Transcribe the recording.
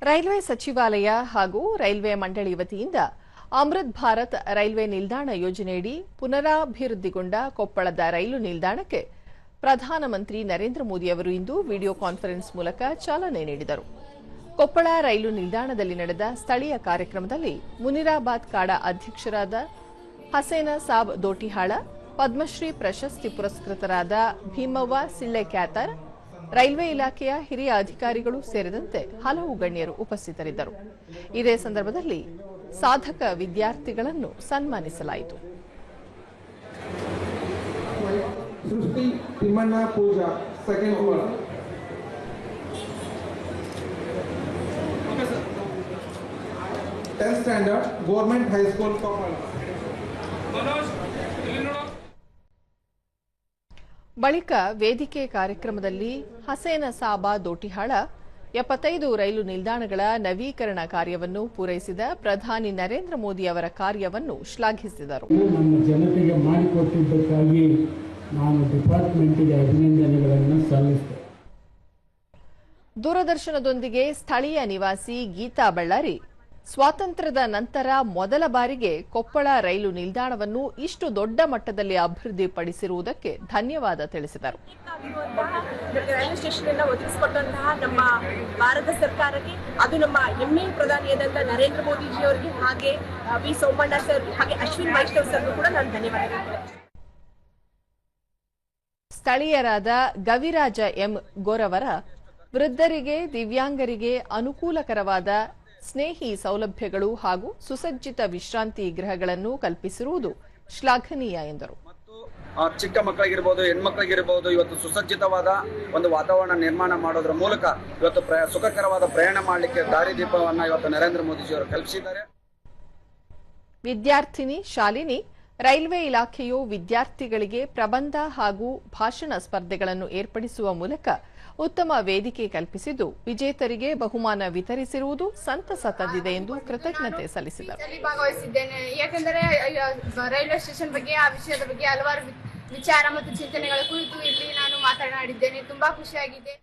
Railway ಸಚಿವಾಲಯ ಹಾಗೂ railway ಮಂಡಳಿ ವತಿಯಿಂದ ಅಮೃತ್ ಭಾರತ್ ರೈಲ್ವೆ ನಿಲ್ದಾಣ ಯೋಜನೆಯಡಿ ಪುನರಾಭಿವೃದ್ಧಿಗೊಂಡ ಕೊಪ್ಪಳದ ರೈಲು ನಿಲ್ದಾಣಕ್ಕೆ ಪ್ರಧಾನಮಂತ್ರಿ ನರೇಂದ್ರ ಮೋದಿ ಅವರು ಇಂದು ವಿಡಿಯೋ ಕಾನ್ಫರೆನ್ಸ್ ಮೂಲಕ ಚಾಲನೆ ನೀಡಿದರು. ಕೊಪ್ಪಳ ರೈಲು ನಿಲ್ದಾಣದಲ್ಲಿ ನಡೆದ ಸ್ಥಳೀಯ ಕಾರ್ಯಕ್ರಮದಲ್ಲಿ ಮುನಿರಾಬಾದ್ ಕಾಡಾ ಅಧ್ಯಕ್ಷರಾದ ಹಸೇನ ಸಾಬ್ ದೋಟಿಹಾಳ, ಪದ್ಮಶ್ರೀ ಪ್ರಶಸ್ತಿ ಪುರಸ್ಕೃತರಾದ ಭೀಮವ್ವ ಸಿಳ್ಳೆಕ್ಯಾತರ್, ರೈಲ್ವೆ ಇಲಾಖೆಯ ಹಿರಿಯ ಅಧಿಕಾರಿಗಳು ಸೇರಿದಂತೆ ಹಲವು ಗಣ್ಯರು ಉಪಸ್ಥಿತರಿದ್ದರು. ಇದೇ ಸಂದರ್ಭದಲ್ಲಿ ಸಾಧಕ ವಿದ್ಯಾರ್ಥಿಗಳನ್ನು ಸನ್ಮಾನಿಸಲಾಯಿತು. Srishti Timmanna Pooja, second floor. 10th standard government high school Koppal. ಬಳಿಕ ವೇದಿಕೆ ಕಾರ್ಯಕ್ರಮದಲ್ಲಿ ಹಸೇನ ಸಾಬಾ ದೋಟಿಹಾಳ 75 ರೈಲು ನಿಲ್ದಾಣಗಳ ನವೀಕರಣ ಕಾರ್ಯವನ್ನು ಪೂರೈಸಿದ ಪ್ರಧಾನಿ ನರೇಂದ್ರ ಮೋದಿ ಅವರ ಕಾರ್ಯವನ್ನು ಶ್ಲಾಘಿಸಿದರು. ನಮ್ಮ ಜನತೆಗೆ ಮಾಡಿಕೊಟ್ಟಿದ್ದಕ್ಕಾಗಿ ನಾನು ಡಿಪಾರ್ಟ್ಮೆಂಟ್ಗೆ ಅಭಿನಂದನೆಗಳನ್ನು ಸಲ್ಲಿಸುತ್ತೇನೆ. ದೂರದರ್ಶನದೊಂದಿಗೆ ಸ್ಥಳೀಯ ನಿವಾಸಿ ಗೀತಾ ಬಳ್ಳಾರಿ, ಸ್ವಾತಂತ್ರ್ಯದ ನಂತರ ಮೊದಲ ಬಾರಿಗೆ ಕೊಪ್ಪಳ ರೈಲು ನಿಲ್ದಾಣವನ್ನು ಇಷ್ಟು ದೊಡ್ಡ ಮಟ್ಟದಲ್ಲಿ ಅಭಿವೃದ್ಧಿಪಡಿಸಿರುವುದಕ್ಕೆ ಧನ್ಯವಾದ ತಿಳಿಸಿದರು. ರೈಲ್ವೆ ಸ್ಟೇಷನ್ ಅನ್ನು ಒದಗಿಸಿಕೊಟ್ಟಂತಹ ನಮ್ಮ ಭಾರತ ಸರ್ಕಾರಕ್ಕೆ, ಅದು ನಮ್ಮ ಹೆಮ್ಮೆ ಪ್ರಧಾನಿಯಾದಂತಹ ನರೇಂದ್ರ ಮೋದಿಜಿ ಅವರಿಗೆ, ಹಾಗೆ ವಿ ಸೋಮಣ್ಣ ಸರ್, ಹಾಗೆ ಅಶ್ವಿನ್ ವೈಷ್ಣವ್ ಸರ್ಗೂ ಕೂಡ ನಾನು ಧನ್ಯವಾದ. ಸ್ಥಳೀಯರಾದ ಗವಿರಾಜ ಎಂ ಗೋರವರ, ವೃದ್ಧರಿಗೆ, ದಿವ್ಯಾಂಗರಿಗೆ ಅನುಕೂಲಕರವಾದ ಸ್ನೇಹಿ ಸೌಲಭ್ಯಗಳು ಹಾಗೂ ಸುಸಜ್ಜಿತ ವಿಶ್ರಾಂತಿ ಗೃಹಗಳನ್ನು ಕಲ್ಪಿಸಿರುವುದು ಶ್ಲಾಘನೀಯ ಎಂದರು. ಚಿಕ್ಕ ಮಕ್ಕಳಿಗಿರಬಹುದು, ಹೆಣ್ಮಕ್ಳಿಗಿರಬಹುದು, ಇವತ್ತು ಸುಸಜ್ಜಿತವಾದ ಒಂದು ವಾತಾವರಣ ನಿರ್ಮಾಣ ಮಾಡೋದ್ರ ಮೂಲಕ ಇವತ್ತು ಸುಖಕರವಾದ ಪ್ರಯಾಣ ಮಾಡಲಿಕ್ಕೆ ದಾರಿದೀಪವನ್ನು ಇವತ್ತು ನರೇಂದ್ರ ಮೋದಿಜಿಯವರು ಕಲ್ಪಿಸಿದ್ದಾರೆ. ವಿದ್ಯಾರ್ಥಿನಿ ಶಾಲಿನಿ, ರೈಲ್ವೆ ಇಲಾಖೆಯು ವಿದ್ಯಾರ್ಥಿಗಳಿಗೆ ಪ್ರಬಂಧ ಹಾಗೂ ಭಾಷಣ ಸ್ಪರ್ಧೆಗಳನ್ನು ಏರ್ಪಡಿಸುವ ಮೂಲಕ ಉತ್ತಮ ವೇದಿಕೆ ಕಲ್ಪಿಸಿದ್ದು, ವಿಜೇತರಿಗೆ ಬಹುಮಾನ ವಿತರಿಸಿರುವುದು ಸಂತಸ ತಂದಿದೆ ಎಂದು ಕೃತಜ್ಞತೆ ಸಲ್ಲಿಸಿದರು. ಭಾಗವಹಿಸಿದ್ದೇನೆ, ಯಾಕೆಂದರೆ ರೈಲ್ವೆ ಸ್ಟೇಷನ್ ಬಗ್ಗೆ, ಆ ವಿಷಯದ ಬಗ್ಗೆ ಹಲವಾರು ವಿಚಾರ ಮತ್ತು ಚಿಂತನೆಗಳ ಕುರಿತು ಇಲ್ಲಿ ನಾನು ಮಾತನಾಡಿದ್ದೇನೆ. ತುಂಬಾ ಖುಷಿಯಾಗಿದೆ.